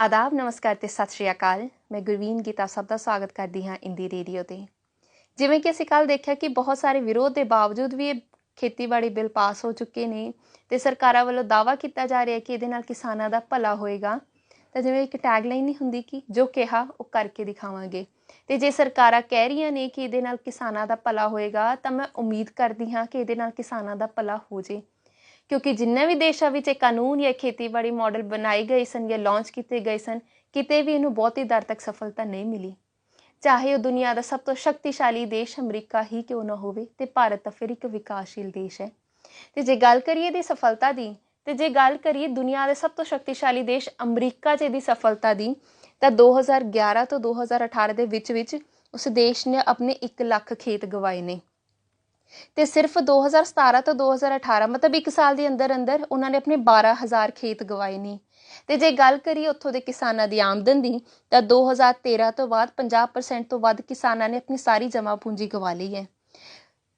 आदाब नमस्कार ते सत श्री अकाल। मैं गुरवीन गीता सब का स्वागत करती हाँ इंडी रेडियो ते। जिवें कि असीं कल देखा कि बहुत सारे विरोध के बावजूद भी खेतीबाड़ी बिल पास हो चुके ने ते सरकारां वालों दावा किया जा रहा है कि इहदे नाल किसानां दा भला होएगा। तो जिवें एक टैगलाइन नहीं हुंदी कि जो कहा वो करके दिखावांगे। ते जे सरकारां कह रही ने कि इहदे नाल किसानां दा भला होएगा तो मैं उम्मीद करती हाँ कि इहदे नाल किसानां दा भला हो जाए, क्योंकि जिन्ने भी देशों में कानून या खेतीबाड़ी मॉडल बनाए गए सन या लॉन्च किए गए सन, किते भी इन्हूं बहुती दर तक सफलता नहीं मिली। चाहे वह दुनिया का सब तो शक्तिशाली देश अमरीका ही क्यों ना होवे, ते भारत तो फिर एक विकासशील देश है। तो जे गल करिए दी सफलता दी, तो जे गल करिए दुनिया के सब तो शक्तिशाली देश अमरीका च दी सफलता दी, तो 2011 तो 2018 के विच उस देश ने अपने 1 लाख खेत गवाए ने। तो सिर्फ 2017 तो 2018 मतलब 1 साल के अंदर अंदर उन्होंने अपने 12,000 खेत गवाए नहीं। तो जे गल करिए उत्थों के किसानों की आमदन की, तो 2013 तो बाद 50% तो वध किसानों ने अपनी सारी जमा पूंजी गवा ली है।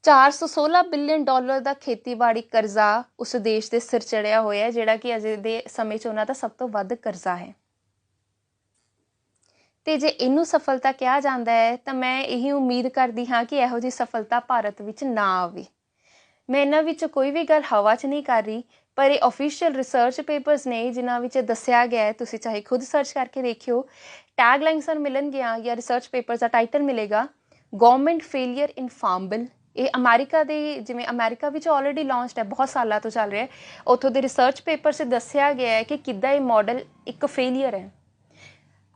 416 बिलियन डॉलर का खेतीबाड़ी करजा उस देश के सिर चढ़िया होया, जिहड़ा कि अजे दे समय च उन्हां दा सब तो वध करजा है। तो जे इनू सफलता कहा जाता है तो मैं यही उम्मीद करती हाँ कि इहो जी सफलता भारत विच ना आवे। मैं इन्हां विच कोई भी गल हवा च नहीं कर रही, पर ये ऑफिशियल रिसर्च पेपर्स ने जिन्हां विच दस्सिया गया है, तुसीं चाहे खुद सर्च करके देखियो। टैगलाइन्स मिलणगियां या रिसर्च पेपर का टाइटल मिलेगा government failure in farm bill. ये अमेरिका दे जिवें अमेरिका विच ऑलरेडी लॉन्चड है, बहुत सालों तो चल रहा है। उत्थों दे रिसर्च पेपर से दस्सिया गया है कि किद्दां ये मॉडल एक फेलियर है।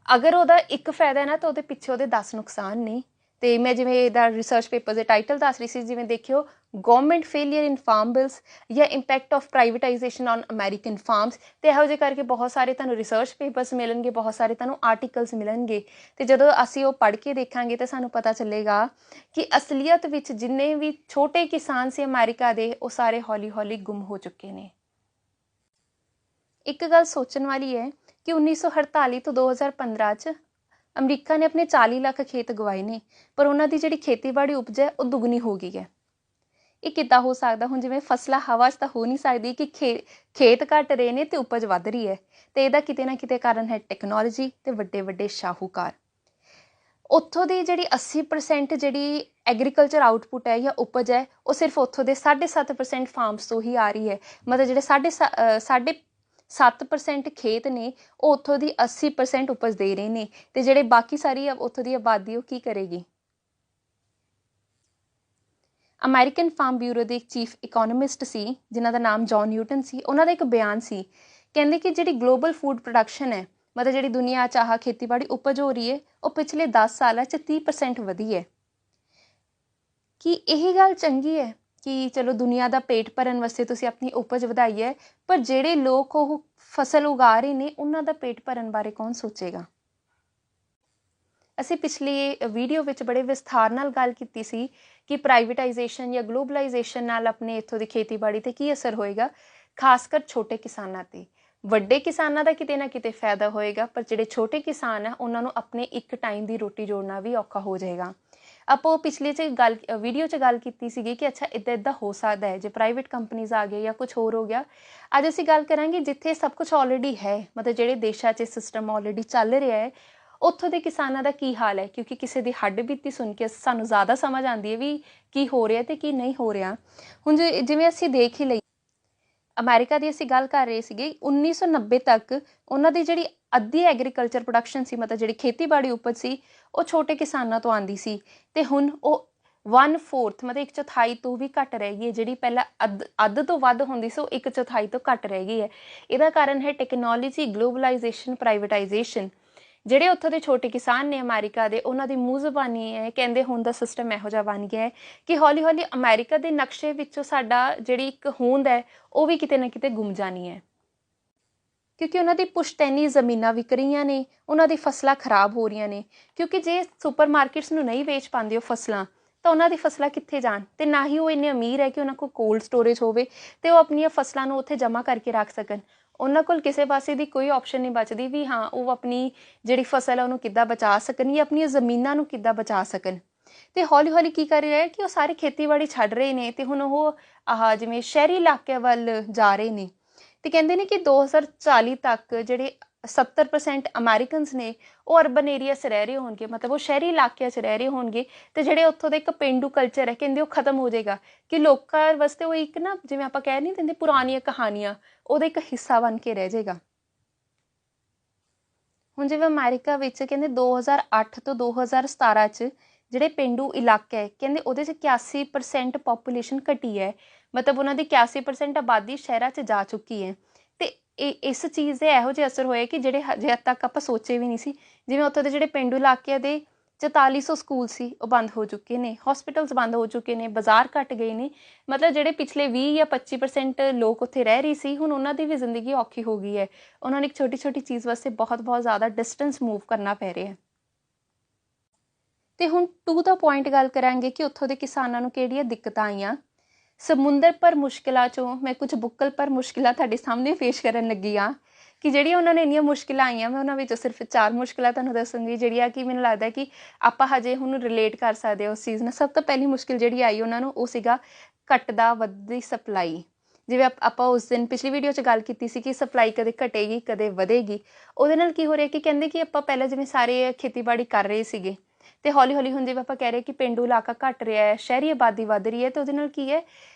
अगर वह एक फायदा है ना, तो पिछे वो 10 नुकसान ने। तो मैं जिवें रिसर्च पेपर के टाइटल दस रही थी, जिवें देखियो government failure in farm bills या impact of privatisation on American farms. तो यहो जे करके बहुत सारे तुहानूं रिसर्च पेपर्स मिलणगे, बहुत सारे तुहानूं आर्टिकल्स मिलणगे। तो जदों असीं वो पढ़ के देखांगे तो सानूं पता चलेगा कि असलीयत विच जिन्ने भी छोटे किसान से अमेरिका दे, वो सारे हौली हौली गुम हो चुके हैं। एक गल सोचण वाली है कि 1948 तो 2015 च अमरीका ने अपने 40 लाख खेत गवाए ने, पर उन्हों की जी खेतीबाड़ी उपज है वह दुगनी हो गई है। ये किद्दां हो सकता? हुण जिवें फसलां हवा च तां हो नहीं सकदी कि खेत घट रहे ने ते उपज वध रही है। तो यदा किते ना किते कारण है टैक्नोलॉजी ते वड्डे वड्डे शाहूकार। उत्थों की जी 80% जी एग्रीकल्चर आउटपुट है या उपज है, वो सिर्फ उत्थों के 7.5% फार्म्स तो ही आ रही है। मतलब जो 7.5% खेत ने वो उत्थों की 80% उपज दे रहे हैं, तो जिहड़े बाकी सारी उत्थों की आबादी वो की करेगी? अमेरिकन फार्म ब्यूरो के एक चीफ इकोनॉमिस्ट सी जिन्हां दा नाम जॉन न्यूटन सी, उन्हां दा एक बयान सी, कहंदे कि जिहड़ी ग्लोबल फूड प्रोडक्शन है, मतलब जिहड़ी दुनिया च आह खेतीबाड़ी उपज हो रही है, वो पिछले 10 साल 30% वधी है। कि यही गल चंगी है कि चलो दुनिया का पेट भरन वास्ते तुसीं अपनी उपज वधाई है, पर जिहड़े लोग वो फसल उगा रहे हैं उन्हां दा पेट भरन बारे कौन सोचेगा? असीं पिछली वीडियो विच बड़े विस्तार नाल गल कीती सी कि प्राइवेटाइजेशन या ग्लोबलाइजेशन नाल अपने इत्थों दी खेतीबाड़ी ते की असर होएगा, खासकर छोटे किसानां ते। वड्डे किसानां दा किते ना किते फायदा होएगा, पर जिहड़े छोटे किसान है उन्हां नूं अपने एक टाइम दी रोटी जोड़ना भी औखा हो जाएगा। आपों पिछले वीडियो च गल कीती सीगी कि अच्छा इद्दां इद्दां हो सकदा है जे प्राइवेट कंपनीज आ गए या कुछ होर हो गया। अज असीं गल करांगे जिथे सब कुछ ऑलरेडी है, मतलब जिहड़े देशां 'च सिस्टम ऑलरेडी चल रहा है, उत्थों के किसानों का की हाल है। क्योंकि किसी की हड्ड बीती सुन के सानूं ज़्यादा समझ आती है भी की हो रहा तो की नहीं हो रहा। हुण जिवें असीं देख ही लईए, अमेरिका की असीं गल कर रहे सीगे 1990 तक उन्हां दी जिहड़ी अद्धी एग्रीकल्चर प्रोडक्शन सी, मतलब जिहड़ी खेतीबाड़ी उपज सी, वो छोटे किसानों तो आंदी सी, ते हुण वो 1/4 मतलब 1/4 तो भी घट रह गई है। जिहड़ी पहला अद्ध तो वध हुंदी सी, 1/4 तो घट रह गई है। इहदा कारण है टैक्नोलॉजी, ग्लोबलाइजेशन, प्राइवेटाइजेशन। ਜਿਹੜੇ ਉੱਥੋਂ ਦੇ छोटे किसान ने अमेरिका ਦੇ, ਉਹਨਾਂ ਦੀ ਮੂੰਹ ਜ਼ਬਾਨੀ ਹੈ, ਕਹਿੰਦੇ ਹੁਣ ਦਾ ਸਿਸਟਮ ਇਹੋ ਜਿਹਾ ਬਣ ਗਿਆ ਹੈ ਕਿ ਹੌਲੀ ਹੌਲੀ ਅਮਰੀਕਾ ਦੇ ਨਕਸ਼ੇ ਵਿੱਚੋਂ ਸਾਡਾ ਜਿਹੜੀ ਇੱਕ ਹੋਂਦ ਹੈ ਉਹ ਵੀ ਕਿਤੇ ਨਾ ਕਿਤੇ ਗੁੰਮ ਜਾਣੀ ਹੈ। ਕਿਉਂਕਿ ਉਹਨਾਂ ਦੀ ਪੁਸ਼ਤੈਨੀ ਜ਼ਮੀਨਾਂ ਵਿਕ ਰਹੀਆਂ ਨੇ, ਉਹਨਾਂ ਦੀ ਫਸਲਾਂ ਖਰਾਬ ਹੋ ਰਹੀਆਂ ਨੇ। ਕਿਉਂਕਿ ਜੇ ਸੁਪਰ ਮਾਰਕੀਟਸ ਨੂੰ ਨਹੀਂ ਵੇਚ ਪਾਉਂਦੇ ਉਹ ਫਸਲਾਂ, ਤਾਂ ਉਹਨਾਂ ਦੀ ਫਸਲਾਂ ਕਿੱਥੇ ਜਾਣ? ਤੇ ਨਾ ਹੀ ਉਹ ਇੰਨੇ ਅਮੀਰ ਹੈ ਕਿ ਉਹਨਾਂ ਕੋਲ ਕੋਲਡ ਸਟੋਰੇਜ ਹੋਵੇ ਤੇ ਉਹ ਆਪਣੀਆਂ ਫਸਲਾਂ ਨੂੰ ਉੱਥੇ ਜਮ੍ਹਾਂ ਕਰਕੇ ਰੱਖ ਸਕਣ। ਉਹਨਾਂ ਕੋਲ ਕਿਸੇ ਪਾਸੇ ਦੀ ਕੋਈ ਆਪਸ਼ਨ ਨਹੀਂ ਬਚਦੀ ਵੀ ਹਾਂ ਉਹ ਆਪਣੀ ਜਿਹੜੀ ਫਸਲ ਹੈ ਉਹਨੂੰ ਕਿੱਦਾਂ ਬਚਾ ਸਕਣ ਜਾਂ ਆਪਣੀਆਂ ਜ਼ਮੀਨਾਂ ਨੂੰ ਕਿੱਦਾਂ ਬਚਾ ਸਕਣ। ਤੇ ਹੌਲੀ ਹੌਲੀ ਕੀ ਕਰ ਰਿਹਾ ਹੈ ਕਿ ਉਹ ਸਾਰੇ ਖੇਤੀਬਾੜੀ ਛੱਡ ਰਹੇ ਨੇ ਤੇ ਹੁਣ ਉਹ ਜਿਵੇਂ ਸ਼ਹਿਰੀ ਇਲਾਕਿਆਂ ਵੱਲ ਜਾ ਰਹੇ ਨੇ। ਤੇ ਕਹਿੰਦੇ ਨੇ ਕਿ 2040 ਤੱਕ ਜਿਹੜੇ 70% ਅਮਰੀਕਨਸ ਨੇ ਉਹ ਅਰਬਨ ਏਰੀਆ 'ਚ ਰਹਿ ਰਹੇ ਹੋਣਗੇ, ਮਤਲਬ ਉਹ ਸ਼ਹਿਰੀ ਇਲਾਕਿਆਂ 'ਚ ਰਹਿ ਰਹੇ ਹੋਣਗੇ, ਤੇ ਜਿਹੜੇ ਉੱਥੋਂ ਦਾ ਇੱਕ ਪੇਂਡੂ ਕਲਚਰ ਹੈ ਕਹਿੰਦੇ ਉਹ ਖਤਮ ਹੋ ਜਾਏਗਾ, ਕਿ ਲੋਕਾਂ ਵਾਸਤੇ ਉਹ ਇੱਕ ਨਾ ਜਿਵੇਂ ਆਪਾਂ ਕਹਿ ਨਹੀਂ ਦਿੰਦੇ ਪੁਰਾਣੀਆਂ ਕਹਾਣੀਆਂ, ਉਹਦਾ ਇੱਕ ਹਿੱਸਾ ਬਣ ਕੇ ਰਹਿ ਜਾਏਗਾ। ਹੁਣ ਜਿਵੇਂ ਅਮਰੀਕਾ ਵਿੱਚ ਕਹਿੰਦੇ 2008 ਤੋਂ 2017 'ਚ ਜਿਹੜੇ ਪੇਂਡੂ ਇਲਾਕੇ ਹੈ ਕਹਿੰਦੇ ਉਹਦੇ 'ਚ 81% ਪੋਪੂਲੇਸ਼ਨ ਘਟੀ ਹੈ, ਮਤਲਬ ਉਹਨਾਂ ਦੀ 81% ਆਬਾਦੀ ਸ਼ਹਿਰਾਂ 'ਚ ਜਾ ਚੁੱਕੀ ਹੈ। ਤੇ ਇਸ ਚੀਜ਼ ਦੇ ਇਹੋ ਜਿਹੇ ਅਸਰ ਹੋਏ ਕਿ ਜਿਹੜੇ ਹਜੇ ਤੱਕ ਆਪਾਂ ਸੋਚੇ ਵੀ ਨਹੀਂ ਸੀ। ਜਿਵੇਂ ਉੱਥੋਂ ਦੇ ਜਿਹੜੇ ਪੇਂਡੂ ਇਲਾਕਿਆਂ ਦੇ 4400 ਸਕੂਲ ਸੀ ਉਹ ਬੰਦ ਹੋ ਚੁੱਕੇ ਨੇ, ਹਸਪੀਟਲਸ ਬੰਦ ਹੋ ਚੁੱਕੇ ਨੇ, ਬਾਜ਼ਾਰ ਘੱਟ ਗਏ ਨੇ, ਮਤਲਬ ਜਿਹੜੇ ਪਿਛਲੇ 20 ਜਾਂ 25% ਲੋਕ ਉੱਥੇ ਰਹਿ ਰਹੀ ਸੀ ਹੁਣ ਉਹਨਾਂ ਦੀ ਵੀ ਜ਼ਿੰਦਗੀ ਔਖੀ ਹੋ ਗਈ ਹੈ। ਉਹਨਾਂ ਨੂੰ ਇੱਕ ਛੋਟੀ ਛੋਟੀ ਚੀਜ਼ ਵਾਸਤੇ ਬਹੁਤ ਬਹੁਤ ਜ਼ਿਆਦਾ ਡਿਸਟੈਂਸ ਮੂਵ ਕਰਨਾ ਪੈ ਰਿਹਾ ਹੈ। ਤੇ ਹੁਣ ਟੂ ਦਾ ਪੁਆਇੰਟ ਗੱਲ ਕਰਾਂਗੇ ਕਿ ਉੱਥੋਂ ਦੇ ਕਿਸਾਨਾਂ ਨੂੰ ਕਿਹੜੀਆਂ ਦਿੱਕਤਾਂ ਆਈਆਂ। ਸਮੁੰਦਰ ਪਰ ਮੁਸ਼ਕਿਲਾਂ 'ਚੋਂ ਮੈਂ ਕੁਝ ਬੁੱਕਲ ਪਰ ਮੁਸ਼ਕਿਲਾਂ ਤੁਹਾਡੇ ਸਾਹਮਣੇ ਪੇਸ਼ ਕਰਨ ਲੱਗੀ ਹਾਂ ਕਿ ਜਿਹੜੀਆਂ ਉਹਨਾਂ ਨੇ ਇੰਨੀਆਂ ਮੁਸ਼ਕਿਲਾਂ ਆਈਆਂ, ਮੈਂ ਉਹਨਾਂ ਵਿੱਚੋਂ ਸਿਰਫ 4 ਮੁਸ਼ਕਿਲਾਂ ਤੁਹਾਨੂੰ ਦੱਸੂੰਗੀ ਜਿਹੜੀਆਂ ਕਿ ਮੈਨੂੰ ਲੱਗਦਾ ਕਿ ਆਪਾਂ ਹਜੇ ਹੁਣ ਰਿਲੇਟ ਕਰ ਸਕਦੇ ਉਸ ਚੀਜ਼ ਨਾਲ। ਸਭ ਤੋਂ ਪਹਿਲੀ ਮੁਸ਼ਕਿਲ ਜਿਹੜੀ ਆਈ ਉਹਨਾਂ ਨੂੰ ਉਹ ਸੀਗਾ ਘਟਦਾ ਵੱਧਦੀ ਸਪਲਾਈ। ਜਿਵੇਂ ਆਪਾਂ ਉਸ ਦਿਨ ਪਿਛਲੀ ਵੀਡੀਓ 'ਚ ਗੱਲ ਕੀਤੀ ਸੀ ਕਿ ਸਪਲਾਈ ਕਦੇ ਘਟੇਗੀ ਕਦੇ ਵਧੇਗੀ। ਉਹਦੇ ਨਾਲ ਕੀ ਹੋ ਰਿਹਾ ਕਿ ਕਹਿੰਦੇ ਕਿ ਆਪਾਂ ਪਹਿਲਾਂ ਜਿਵੇਂ ਸਾਰੇ ਖੇਤੀਬਾੜੀ ਕਰ ਰਹੇ ਸੀਗੇ ਤੇ ਹੌਲੀ ਹੌਲੀ ਹੁਣ ਜਿਵੇਂ ਆਪਾਂ ਕਹਿ ਰਹੇ ਕਿ ਪੇਂਡੂ ਇਲਾਕਾ ਘਟ ਰਿਹਾ ਹੈ, ਸ਼ਹਿਰੀ ਆਬਾਦੀ ਵੱਧ ਰਹੀ ਹੈ, ਤੇ ਉਹਦੇ ਨਾਲ ਕੀ ਹੈ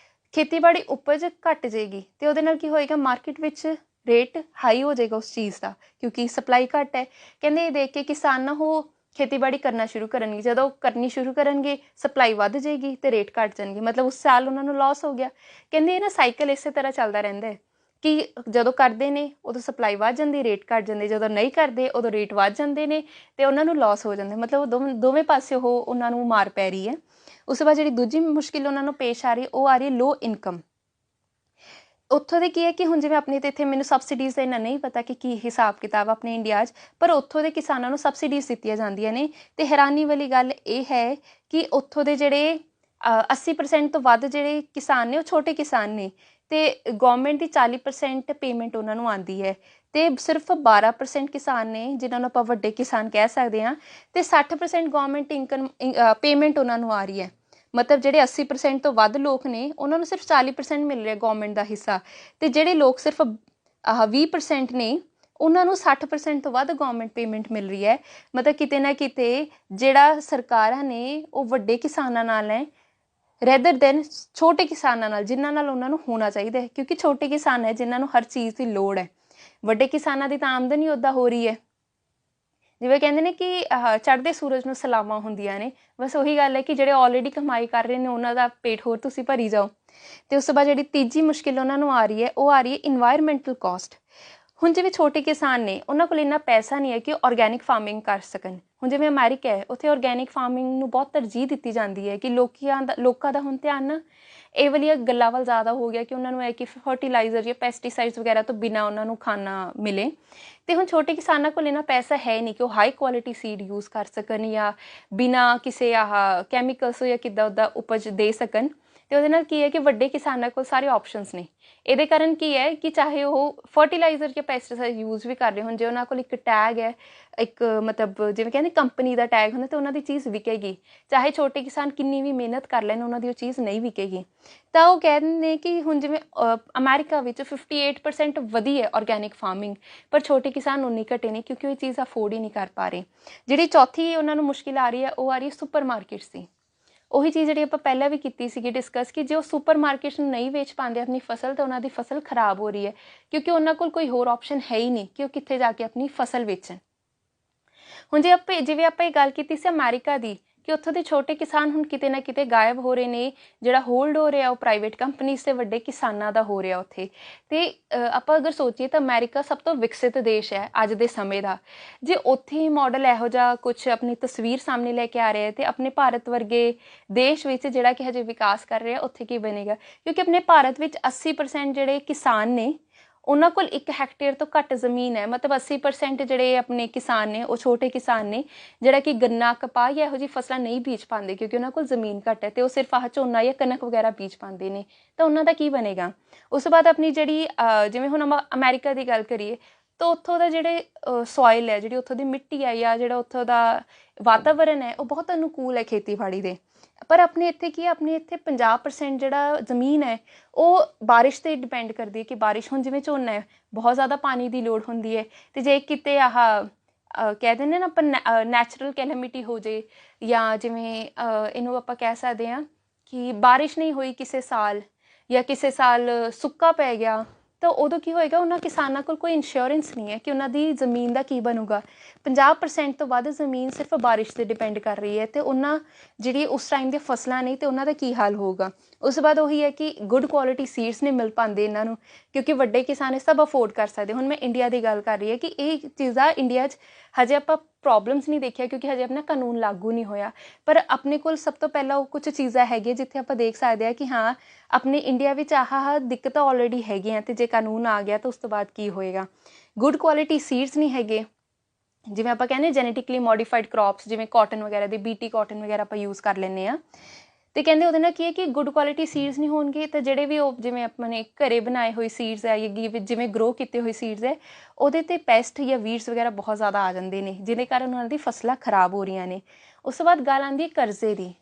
ਖੇਤੀਬਾੜੀ ਉਪਜ ਘਟ ਜਾਏਗੀ ਤੇ ਉਹਦੇ ਨਾਲ ਕੀ ਹੋਏਗਾ ਮਾਰਕੀਟ ਵਿੱਚ ਰੇਟ ਹਾਈ ਹੋ ਜਾਏਗਾ ਉਸ ਚੀਜ਼ ਦਾ, ਕਿਉਂਕਿ ਸਪਲਾਈ ਘੱਟ ਹੈ। ਕਹਿੰਦੇ ਇਹ ਦੇਖ ਕੇ ਕਿਸਾਨ ਨਾ ਉਹ ਖੇਤੀਬਾੜੀ ਕਰਨਾ ਸ਼ੁਰੂ ਕਰਨਗੇ, ਜਦੋਂ ਕਰਨੀ ਸ਼ੁਰੂ ਕਰਨਗੇ ਸਪਲਾਈ ਵੱਧ ਜਾਏਗੀ ਤੇ ਰੇਟ ਘੱਟ ਜਾਣਗੇ, ਮਤਲਬ ਉਸ ਸਾਲ ਉਹਨਾਂ ਨੂੰ ਲਾਸ ਹੋ ਗਿਆ। ਕਹਿੰਦੇ ਇਹ ਨਾ ਸਾਈਕਲ ਇਸੇ ਤਰ੍ਹਾਂ ਚੱਲਦਾ ਰਹਿੰਦਾ ਹੈ ਕਿ ਜਦੋਂ ਕਰਦੇ ਨੇ ਉਦੋਂ ਸਪਲਾਈ ਵੱਧ ਜਾਂਦੀ, ਰੇਟ ਘੱਟ ਜਾਂਦੇ, ਜਦੋਂ ਨਹੀਂ ਕਰਦੇ ਉਦੋਂ ਰੇਟ ਵੱਧ ਜਾਂਦੇ ਨੇ ਤੇ ਉਹਨਾਂ ਨੂੰ ਲਾਸ ਹੋ ਜਾਂਦੇ, ਮਤਲਬ ਦੋਵੇਂ ਪਾਸੇ ਉਹਨਾਂ ਨੂੰ ਮਾਰ ਪੈ ਰਹੀ ਹੈ। ਉਸ ਤੋਂ ਬਾਅਦ ਜਿਹੜੀ ਦੂਜੀ ਮੁਸ਼ਕਿਲ ਉਹਨਾਂ ਨੂੰ ਪੇਸ਼ ਆ ਰਹੀ ਉਹ ਆ ਰਹੀ ਲੋ ਇਨਕਮ। ਉੱਥੋਂ ਦੇ ਕੀ ਹੈ ਕਿ ਹੁਣ ਜਿਵੇਂ ਆਪਣੇ ਤੇ ਇੱਥੇ ਮੈਨੂੰ ਸਬਸਿਡੀਜ਼ ਦਾ ਇੰਨਾ ਨਹੀਂ ਪਤਾ ਕਿ ਕੀ ਹਿਸਾਬ ਕਿਤਾਬ ਆਪਣੇ ਇੰਡੀਆ 'ਚ, ਪਰ ਉੱਥੋਂ ਦੇ ਕਿਸਾਨਾਂ ਨੂੰ ਸਬਸਿਡੀਜ਼ ਦਿੱਤੀਆਂ ਜਾਂਦੀਆਂ ਨੇ। ਤੇ ਹੈਰਾਨੀ ਵਾਲੀ ਗੱਲ ਇਹ ਹੈ ਕਿ ਉੱਥੋਂ ਦੇ ਜਿਹੜੇ 80% ਤੋਂ ਵੱਧ ਜਿਹੜੇ ਕਿਸਾਨ ਨੇ ਉਹ ਛੋਟੇ ਕਿਸਾਨ ਨੇ ਤੇ ਗੌਰਮੈਂਟ ਦੀ 40% ਪੇਮੈਂਟ ਉਹਨਾਂ ਨੂੰ ਆਉਂਦੀ ਹੈ ਤੇ ਸਿਰਫ 12% ਕਿਸਾਨ ਨੇ ਜਿਨ੍ਹਾਂ ਨੂੰ ਆਪਾਂ ਵੱਡੇ ਕਿਸਾਨ ਕਹਿ ਸਕਦੇ ਹਾਂ, ਤੇ 60% ਗੌਰਮੈਂਟ ਇਨਕਮ ਪੇਮੈਂਟ ਉਹਨਾਂ ਨੂੰ ਆ ਰਹੀ ਹੈ। ਮਤਲਬ ਜਿਹੜੇ 80% ਤੋਂ ਵੱਧ ਲੋਕ ਨੇ ਉਹਨਾਂ ਨੂੰ ਸਿਰਫ 40% ਮਿਲ ਰਿਹਾ ਗੌਰਮੈਂਟ ਦਾ ਹਿੱਸਾ, ਤੇ ਜਿਹੜੇ ਲੋਕ ਸਿਰਫ 20% ਨੇ ਉਹਨਾਂ ਨੂੰ 60% ਤੋਂ ਵੱਧ ਗੌਰਮੈਂਟ ਪੇਮੈਂਟ ਮਿਲ ਰਹੀ ਹੈ। ਮਤਲਬ ਕਿਤੇ ਨਾ ਕਿਤੇ ਜਿਹੜਾ ਸਰਕਾਰਾਂ ਨੇ ਉਹ ਵੱਡੇ ਕਿਸਾਨਾਂ ਨਾਲ ਹੈ ਰੈਦਰ ਦੈਨ ਛੋਟੇ ਕਿਸਾਨਾਂ ਨਾਲ, ਜਿਨ੍ਹਾਂ ਨਾਲ ਉਹਨਾਂ ਨੂੰ ਹੋਣਾ ਚਾਹੀਦਾ ਹੈ, ਕਿਉਂਕਿ ਛੋਟੇ ਕਿਸਾਨ ਹੈ ਜਿਨ੍ਹਾਂ ਨੂੰ ਹਰ ਚੀਜ਼ ਦੀ ਲੋੜ ਹੈ। ਵੱਡੇ ਕਿਸਾਨਾਂ ਦੀ ਤਾਂ ਆਮਦਨੀ ਉੱਦਾਂ ਹੋ ਰਹੀ ਹੈ। ਜਿਵੇਂ ਕਹਿੰਦੇ ਨੇ ਕਿ ਚੜ੍ਹਦੇ ਸੂਰਜ ਨੂੰ ਸਲਾਮਾਂ ਹੁੰਦੀਆਂ ਨੇ, ਬਸ ਉਹੀ ਗੱਲ ਹੈ ਕਿ ਜਿਹੜੇ ਆਲਰੇਡੀ ਕਮਾਈ ਕਰ ਰਹੇ ਨੇ ਉਹਨਾਂ ਦਾ ਪੇਟ ਹੋਰ ਤੁਸੀਂ ਭਰੀ ਜਾਓ। ਤੇ ਉਸ ਤੋਂ ਬਾਅਦ ਜਿਹੜੀ ਤੀਜੀ ਮੁਸ਼ਕਿਲ ਉਹਨਾਂ ਨੂੰ ਆ ਰਹੀ ਹੈ ਉਹ ਆ ਰਹੀ ਹੈ ਇਨਵਾਇਰਮੈਂਟਲ ਕਾਸਟ। ਹੁਣ ਜਿਵੇਂ ਛੋਟੇ ਕਿਸਾਨ ਨੇ ਉਹਨਾਂ ਕੋਲ ਇੰਨਾ ਪੈਸਾ ਨਹੀਂ ਹੈ ਕਿ ਉਹ ਔਰਗੈਨਿਕ ਫਾਰਮਿੰਗ ਕਰ ਸਕਣ। ਹੁਣ ਜਿਵੇਂ ਅਮਰੀਕਾ ਹੈ ਉੱਥੇ ਔਰਗੈਨਿਕ ਫਾਰਮਿੰਗ ਨੂੰ ਬਹੁਤ ਤਰਜੀਹ ਦਿੱਤੀ ਜਾਂਦੀ ਹੈ ਕਿ ਲੋਕਾਂ ਦਾ ਹੁਣ ਧਿਆਨ ਨਾ ਇਹ ਵਾਲੀਆਂ ਗੱਲਾਂ ਵੱਲ ਜ਼ਿਆਦਾ ਹੋ ਗਿਆ ਕਿ ਉਹਨਾਂ ਨੂੰ ਹੈ ਕਿ ਫਰਟੀਲਾਈਜ਼ਰ ਜਾਂ ਪੈਸਟੀਸਾਈਡਸ ਵਗੈਰਾ ਤੋਂ ਬਿਨਾਂ ਉਹਨਾਂ ਨੂੰ ਖਾਣਾ ਮਿਲੇ। ਤੇ ਹੁਣ ਛੋਟੇ ਕਿਸਾਨਾਂ ਕੋਲ ਇੰਨਾ ਪੈਸਾ ਹੈ ਨਹੀਂ ਕਿ ਉਹ ਹਾਈ ਕੁਆਲਿਟੀ ਸੀਡ ਯੂਜ਼ ਕਰ ਸਕਣ ਜਾਂ ਬਿਨਾਂ ਕਿਸੇ ਕੈਮੀਕਲਸ ਜਾਂ ਕਿੱਦਾਂ ਉੱਦਾਂ ਉਪਜ ਦੇ ਸਕਣ। ਤੇ ਉਹਦੇ ਨਾਲ ਕੀ ਹੈ ਕਿ ਵੱਡੇ ਕਿਸਾਨਾਂ ਕੋਲ ਸਾਰੇ ਆਪਸ਼ਨਸ ਨੇ। ਇਹਦੇ ਕਾਰਨ ਕੀ ਹੈ ਕਿ ਚਾਹੇ ਉਹ ਫਰਟੀਲਾਈਜ਼ਰ ਜਾਂ ਪੈਸਟੀਸਾਈਡ ਯੂਜ਼ ਵੀ ਕਰ ਰਹੇ ਹੋਣ, ਜੇ ਉਹਨਾਂ ਕੋਲ ਇੱਕ ਟੈਗ ਹੈ, ਇੱਕ ਮਤਲਬ ਜਿਵੇਂ ਕਹਿੰਦੇ ਕੰਪਨੀ ਦਾ ਟੈਗ ਹੁੰਦਾ, ਤਾਂ ਉਹਨਾਂ ਦੀ ਚੀਜ਼ ਵਿਕੇਗੀ। ਚਾਹੇ ਛੋਟੇ ਕਿਸਾਨ ਕਿੰਨੀ ਵੀ ਮਿਹਨਤ ਕਰ ਲੈਣ ਉਹਨਾਂ ਦੀ ਉਹ ਚੀਜ਼ ਨਹੀਂ ਵਿਕੇਗੀ। ਤਾਂ ਉਹ ਕਹਿੰਦੇ ਨੇ ਕਿ ਹੁਣ ਜਿਵੇਂ ਅਮਰੀਕਾ ਵਿੱਚ 58% ਵਧੀ ਹੈ ਔਰਗੈਨਿਕ ਫਾਰਮਿੰਗ, ਪਰ ਛੋਟੇ ਕਿਸਾਨ ਉਨੇ ਘਟੇ ਨੇ ਕਿਉਂਕਿ ਉਹ ਇਹ ਚੀਜ਼ ਅਫੋਰਡ ਹੀ ਨਹੀਂ ਕਰ ਪਾ ਰਹੇ। ਜਿਹੜੀ ਚੌਥੀ ਉਹਨਾਂ ਨੂੰ ਮੁਸ਼ਕਿਲ ਆ ਰਹੀ ਹੈ ਉਹ ਆ ਰਹੀ ਹੈ ਸੁਪਰ ਮਾਰਕੀਟਸ ਦੀ। ਉਹੀ ਚੀਜ਼ ਜਿਹੜੀ ਆਪਾਂ ਪਹਿਲਾਂ ਵੀ ਕੀਤੀ ਸੀਗੀ ਡਿਸਕਸ ਕਿ ਜੇ ਉਹ ਸੁਪਰ ਮਾਰਕੀਟਸ ਨੂੰ ਨਹੀਂ ਵੇਚ ਪਾਉਂਦੇ ਆਪਣੀ ਫਸਲ, ਤਾਂ ਉਹਨਾਂ ਦੀ ਫਸਲ ਖਰਾਬ ਹੋ ਰਹੀ ਹੈ ਕਿਉਂਕਿ ਉਹਨਾਂ ਕੋਲ ਕੋਈ ਹੋਰ ਆਪਸ਼ਨ ਹੈ ਹੀ ਨਹੀਂ ਕਿ ਉਹ ਕਿੱਥੇ ਜਾ ਕੇ ਆਪਣੀ ਫਸਲ ਵੇਚਣ। ਹੁਣ ਜਿਵੇਂ ਆਪਾਂ ਇਹ ਗੱਲ ਕੀਤੀ ਸੀ ਅਮਰੀਕਾ ਦੀ ਕਿ ਉੱਥੋਂ ਦੇ ਛੋਟੇ ਕਿਸਾਨ ਹੁਣ ਕਿਤੇ ਨਾ ਕਿਤੇ ਗਾਇਬ ਹੋ ਰਹੇ ਨੇ, ਜਿਹੜਾ ਹੋਲਡ ਹੋ ਰਿਹਾ ਉਹ ਪ੍ਰਾਈਵੇਟ ਕੰਪਨੀਜ਼ ਤੇ ਵੱਡੇ ਕਿਸਾਨਾਂ ਦਾ ਹੋ ਰਿਹਾ ਉੱਥੇ। ਤੇ ਆਪਾਂ ਅਗਰ ਸੋਚੀਏ ਤਾਂ ਅਮਰੀਕਾ ਸਭ ਤੋਂ ਵਿਕਸਿਤ ਦੇਸ਼ ਹੈ ਅੱਜ ਦੇ ਸਮੇਂ ਦਾ। ਜੇ ਉੱਥੇ ਮਾਡਲ ਇਹੋ ਜਿਹਾ ਕੁਛ ਆਪਣੀ ਤਸਵੀਰ ਸਾਹਮਣੇ ਲੈ ਕੇ ਆ ਰਿਹਾ ਤੇ ਆਪਣੇ ਭਾਰਤ ਵਰਗੇ ਦੇਸ਼ ਵਿੱਚ ਜਿਹੜਾ ਕਿ ਹਜੇ ਵਿਕਾਸ ਕਰ ਰਿਹਾ ਉੱਥੇ ਕੀ ਬਣੇਗਾ? ਕਿਉਂਕਿ ਆਪਣੇ ਭਾਰਤ ਵਿੱਚ 80% ਜਿਹੜੇ ਕਿਸਾਨ ਨੇ ਉਹਨਾਂ ਕੋਲ 1 ਹੈਕਟੇਅਰ ਤੋਂ ਘੱਟ ਜ਼ਮੀਨ ਹੈ। ਮਤਲਬ 80% ਜਿਹੜੇ ਆਪਣੇ ਕਿਸਾਨ ਨੇ ਉਹ ਛੋਟੇ ਕਿਸਾਨ ਨੇ ਜਿਹੜਾ ਕਿ ਗੰਨਾ, ਕਪਾਹ ਜਾਂ ਇਹੋ ਜਿਹੀ ਫਸਲਾਂ ਨਹੀਂ ਬੀਜ ਪਾਉਂਦੇ ਕਿਉਂਕਿ ਉਹਨਾਂ ਕੋਲ ਜ਼ਮੀਨ ਘੱਟ ਹੈ ਤੇ ਉਹ ਸਿਰਫ ਝੋਨਾ ਜਾਂ ਕਣਕ ਵਗੈਰਾ ਬੀਜ ਪਾਉਂਦੇ ਨੇ। ਤਾਂ ਉਹਨਾਂ ਦਾ ਕੀ ਬਣੇਗਾ? ਉਸ ਤੋਂ ਬਾਅਦ ਆਪਣੀ ਜਿਹੜੀ ਜਿਵੇਂ ਹੁਣ ਅਮਰੀਕਾ ਦੀ ਗੱਲ ਕਰੀਏ ਤਾਂ ਉੱਥੋਂ ਦਾ ਜਿਹੜੇ ਸੋਇਲ ਹੈ, ਜਿਹੜੀ ਉੱਥੋਂ ਦੀ ਮਿੱਟੀ ਹੈ ਜਾਂ ਜਿਹੜਾ ਉੱਥੋਂ ਦਾ ਵਾਤਾਵਰਨ ਹੈ ਉਹ ਬਹੁਤ ਅਨੁਕੂਲ ਹੈ ਖੇਤੀਬਾੜੀ ਦੇ। ਪਰ ਆਪਣੇ ਇੱਥੇ ਕੀ ਹੈ, ਆਪਣੇ ਇੱਥੇ 50% ਜਿਹੜਾ ਜ਼ਮੀਨ ਹੈ ਉਹ ਬਾਰਿਸ਼ 'ਤੇ ਡਿਪੈਂਡ ਕਰਦੀ ਹੈ ਕਿ ਬਾਰਿਸ਼, ਹੁਣ ਜਿਵੇਂ ਝੋਨਾ ਹੈ ਬਹੁਤ ਜ਼ਿਆਦਾ ਪਾਣੀ ਦੀ ਲੋੜ ਹੁੰਦੀ ਹੈ, ਅਤੇ ਜੇ ਕਿਤੇ ਆਹ ਕਹਿ ਦਿੰਦੇ ਨਾ ਆਪਾਂ ਨੈਚੁਰਲ ਕੈਲੈਮਿਟੀ ਹੋ ਜੇ, ਜਾਂ ਜਿਵੇਂ ਇਹਨੂੰ ਆਪਾਂ ਕਹਿ ਸਕਦੇ ਹਾਂ ਕਿ ਬਾਰਿਸ਼ ਨਹੀਂ ਹੋਈ ਕਿਸੇ ਸਾਲ, ਜਾਂ ਕਿਸੇ ਸਾਲ ਸੁੱਕਾ ਪੈ ਗਿਆ, ਤਾਂ ਉਦੋਂ ਕੀ ਹੋਏਗਾ, ਉਹਨਾਂ ਕਿਸਾਨਾਂ ਕੋਲ ਕੋਈ ਇੰਸ਼ੋਰੈਂਸ ਨਹੀਂ ਹੈ ਕਿ ਉਹਨਾਂ ਦੀ ਜ਼ਮੀਨ ਦਾ ਕੀ ਬਣੂਗਾ। 50% ਤੋਂ ਵੱਧ ਜ਼ਮੀਨ ਸਿਰਫ ਬਾਰਿਸ਼ 'ਤੇ ਡਿਪੈਂਡ ਕਰ ਰਹੀ ਹੈ, ਅਤੇ ਉਹਨਾਂ ਜਿਹੜੀ ਉਸ ਟਾਈਮ ਦੀਆਂ ਫਸਲਾਂ ਨਹੀਂ, ਅਤੇ ਉਹਨਾਂ ਦਾ ਕੀ ਹਾਲ ਹੋਊਗਾ। ਉਸ ਤੋਂ ਬਾਅਦ ਉਹੀ ਹੈ ਕਿ ਗੁੱਡ ਕੁਆਲਿਟੀ ਸੀਡਸ ਨਹੀਂ ਮਿਲ ਪਾਉਂਦੇ ਇਹਨਾਂ ਨੂੰ, ਕਿਉਂਕਿ ਵੱਡੇ ਕਿਸਾਨ ਇਹ ਸਭ ਅਫੋਰਡ ਕਰ ਸਕਦੇ। ਹੁਣ ਮੈਂ ਇੰਡੀਆ ਦੀ ਗੱਲ ਕਰ ਰਹੀ ਹਾਂ ਕਿ ਇਹ ਚੀਜ਼ਾਂ ਇੰਡੀਆ 'ਚ ਹਜੇ ਆਪਾਂ ਪ੍ਰੋਬਲਮਸ ਨਹੀਂ ਦੇਖਿਆ, ਕਿਉਂਕਿ ਹਜੇ ਆਪਣਾ ਕਾਨੂੰਨ ਲਾਗੂ ਨਹੀਂ ਹੋਇਆ, ਪਰ ਆਪਣੇ ਕੋਲ ਸਭ ਤੋਂ ਪਹਿਲਾਂ ਉਹ ਕੁਝ ਚੀਜ਼ਾਂ ਹੈਗੀਆਂ ਜਿੱਥੇ ਆਪਾਂ ਦੇਖ ਸਕਦੇ ਹਾਂ ਕਿ ਹਾਂ ਆਪਣੇ ਇੰਡੀਆ ਵਿੱਚ ਆਹ ਦਿੱਕਤਾਂ ਆਲਰੇਡੀ ਹੈਗੀਆਂ, ਅਤੇ ਜੇ ਕਾਨੂੰਨ ਆ ਗਿਆ ਤਾਂ ਉਸ ਤੋਂ ਬਾਅਦ ਕੀ ਹੋਏਗਾ। ਗੁੱਡ ਕੁਆਲਿਟੀ ਸੀਡਸ ਨਹੀਂ ਹੈਗੇ, ਜਿਵੇਂ ਆਪਾਂ ਕਹਿੰਦੇ ਜੈਨੇਟਿਕਲੀ ਮੋਡੀਫਾਈਡ ਕ੍ਰੌਪਸ, ਜਿਵੇਂ ਕਾਟਨ ਵਗੈਰਾ ਦੇ BT ਕਾਟਨ ਵਗੈਰਾ ਆਪਾਂ ਯੂਜ਼ ਕਰ ਲੈਂਦੇ ਹਾਂ, ਅਤੇ ਕਹਿੰਦੇ ਉਹਦੇ ਨਾਲ ਕੀ ਹੈ ਕਿ ਗੁੱਡ ਕੁਆਲਿਟੀ ਸੀਡਸ ਨਹੀਂ ਹੋਣਗੇ, ਤਾਂ ਜਿਹੜੇ ਵੀ ਉਹ ਜਿਵੇਂ ਆਪਾਂ ਨੇ ਘਰੇ ਬਣਾਏ ਹੋਏ ਸੀਡਸ ਹੈ ਜਾਂ ਜਿਵੇਂ ਗਰੋ ਕੀਤੇ ਹੋਏ ਸੀਡਸ ਹੈ, ਉਹਦੇ 'ਤੇ ਪੈਸਟ ਜਾਂ ਵੀਡਸ ਵਗੈਰਾ ਬਹੁਤ ਜ਼ਿਆਦਾ ਆ ਜਾਂਦੇ ਨੇ, ਜਿਹਦੇ ਕਾਰਨ ਉਹਨਾਂ ਦੀ ਫਸਲਾਂ ਖਰਾਬ ਹੋ ਰਹੀਆਂ ਨੇ। ਉਸ ਤੋਂ ਬਾਅਦ ਗੱਲ ਆਉਂਦੀ ਹੈ ਕਰਜ਼ੇ ਦੀ।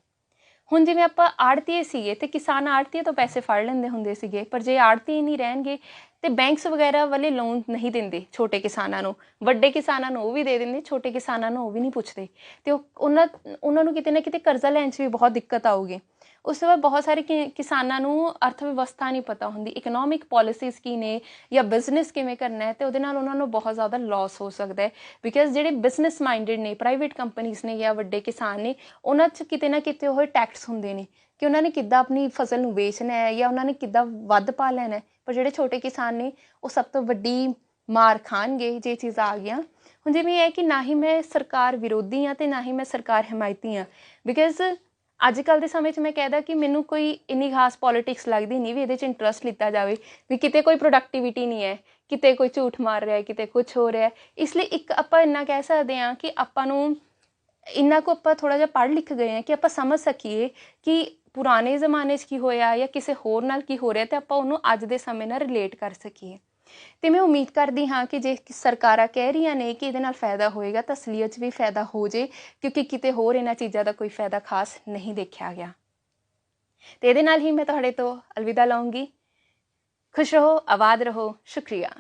ਹੁਣ ਜਿਵੇਂ ਆਪਾਂ ਆੜ੍ਹਤੀਏ ਸੀਗੇ, ਅਤੇ ਕਿਸਾਨ ਆੜ੍ਹਤੀਏ ਤੋਂ ਪੈਸੇ ਫੜ ਲੈਂਦੇ ਹੁੰਦੇ ਸੀਗੇ, ਪਰ ਜੇ ਆੜ੍ਹਤੀਏ ਨਹੀਂ ਰਹਿਣਗੇ ਅਤੇ ਬੈਂਕਸ ਵਗੈਰਾ ਵਾਲੇ ਲੋਨ ਨਹੀਂ ਦਿੰਦੇ ਛੋਟੇ ਕਿਸਾਨਾਂ ਨੂੰ, ਵੱਡੇ ਕਿਸਾਨਾਂ ਨੂੰ ਉਹ ਵੀ ਦੇ ਦਿੰਦੇ, ਛੋਟੇ ਕਿਸਾਨਾਂ ਨੂੰ ਉਹ ਵੀ ਨਹੀਂ ਪੁੱਛਦੇ, ਅਤੇ ਉਹਨਾਂ ਨੂੰ ਕਿਤੇ ਨਾ ਕਿਤੇ ਕਰਜ਼ਾ ਲੈਣ 'ਚ ਵੀ ਬਹੁਤ ਦਿੱਕਤ ਆਊਗੀ। ਉਸ ਤੋਂ ਬਾਅਦ ਬਹੁਤ ਸਾਰੇ ਕਿਸਾਨਾਂ ਨੂੰ ਅਰਥ ਵਿਵਸਥਾ ਨਹੀਂ ਪਤਾ ਹੁੰਦੀ, ਇਕਨੋਮਿਕ ਪੋਲਿਸੀਜ਼ ਕੀ ਨੇ ਜਾਂ ਬਿਜ਼ਨਸ ਕਿਵੇਂ ਕਰਨਾ ਹੈ, ਅਤੇ ਉਹਦੇ ਨਾਲ ਉਹਨਾਂ ਨੂੰ ਬਹੁਤ ਜ਼ਿਆਦਾ ਲੋਸ ਹੋ ਸਕਦਾ ਹੈ। ਬਿਕਾਜ਼ ਜਿਹੜੇ ਬਿਜ਼ਨਸ ਮਾਈਂਡਡ ਨੇ, ਪ੍ਰਾਈਵੇਟ ਕੰਪਨੀਜ਼ ਨੇ ਜਾਂ ਵੱਡੇ ਕਿਸਾਨ ਨੇ, ਉਹਨਾਂ 'ਚ ਕਿਤੇ ਨਾ ਕਿਤੇ ਉਹ ਟੈਕਸ ਹੁੰਦੇ ਨੇ ਕਿ ਉਹਨਾਂ ਨੇ ਕਿੱਦਾਂ ਆਪਣੀ ਫਸਲ ਨੂੰ ਵੇਚਣਾ ਹੈ ਜਾਂ ਉਹਨਾਂ ਨੇ ਕਿੱਦਾਂ ਵੱਧ ਪਾ ਲੈਣਾ ਹੈ। ਪਰ ਜਿਹੜੇ ਛੋਟੇ ਕਿਸਾਨ ਨੇ ਉਹ ਸਭ ਤੋਂ ਵੱਡੀ ਮਾਰ ਖਾਣਗੇ ਜੇ ਚੀਜ਼ਾਂ ਆ ਗਈਆਂ। ਹੁਣ ਜਿਵੇਂ ਇਹ ਹੈ ਕਿ ਨਾ ਹੀ ਮੈਂ ਸਰਕਾਰ ਵਿਰੋਧੀ ਹਾਂ ਅਤੇ ਨਾ ਹੀ ਮੈਂ ਸਰਕਾਰ ਹਮਾਇਤੀ ਹਾਂ, ਬਿਕਾਜ਼ ਅੱਜ ਕੱਲ੍ਹ ਦੇ ਸਮੇਂ 'ਚ ਮੈਂ ਕਹਿਦਾ ਕਿ ਮੈਨੂੰ ਕੋਈ ਇੰਨੀ ਖਾਸ ਪੋਲੀਟਿਕਸ ਲੱਗਦੀ ਨਹੀਂ ਵੀ ਇਹਦੇ 'ਚ ਇੰਟਰਸਟ ਲਿੱਤਾ ਜਾਵੇ, ਵੀ ਕਿਤੇ ਕੋਈ ਪ੍ਰੋਡਕਟੀਵਿਟੀ ਨਹੀਂ ਹੈ, ਕਿਤੇ ਕੋਈ ਝੂਠ ਮਾਰ ਰਿਹਾ, ਕਿਤੇ ਕੁਛ ਹੋ ਰਿਹਾ। ਇਸ ਲਈ ਇੱਕ ਆਪਾਂ ਇੰਨਾ ਕਹਿ ਸਕਦੇ ਹਾਂ ਕਿ ਆਪਾਂ ਨੂੰ ਇੰਨਾ ਕੁ ਆਪਾਂ ਥੋੜ੍ਹਾ ਜਿਹਾ ਪੜ੍ਹ ਲਿਖ ਗਏ ਹਾਂ ਕਿ ਆਪਾਂ ਸਮਝ ਸਕੀਏ ਕਿ ਪੁਰਾਣੇ ਜ਼ਮਾਨੇ 'ਚ ਕੀ ਹੋਇਆ ਜਾਂ ਕਿਸੇ ਹੋਰ ਨਾਲ ਕੀ ਹੋ ਰਿਹਾ, ਅਤੇ ਆਪਾਂ ਉਹਨੂੰ ਅੱਜ ਦੇ ਸਮੇਂ ਨਾਲ ਰਿਲੇਟ ਕਰ ਸਕੀਏ। ਅਤੇ ਮੈਂ ਉਮੀਦ ਕਰਦੀ ਹਾਂ ਕਿ ਜੇ ਸਰਕਾਰਾਂ ਕਹਿ ਰਹੀਆਂ ਨੇ ਕਿ ਇਹਦੇ ਨਾਲ ਫਾਇਦਾ ਹੋਏਗਾ, ਤਾਂ ਅਸਲੀਅਤ 'ਚ ਵੀ ਫਾਇਦਾ ਹੋ ਜੇ, ਕਿਉਂਕਿ ਕਿਤੇ ਹੋਰ ਇਹਨਾਂ ਚੀਜ਼ਾਂ ਦਾ ਕੋਈ ਫਾਇਦਾ ਖਾਸ ਨਹੀਂ ਦੇਖਿਆ ਗਿਆ। ਅਤੇ ਇਹਦੇ ਨਾਲ ਹੀ ਮੈਂ ਤੁਹਾਡੇ ਤੋਂ ਅਲਵਿਦਾ ਲਊਂਗੀ। ਖੁਸ਼ ਰਹੋ, ਆਬਾਦ ਰਹੋ, ਸ਼ੁਕਰੀਆ।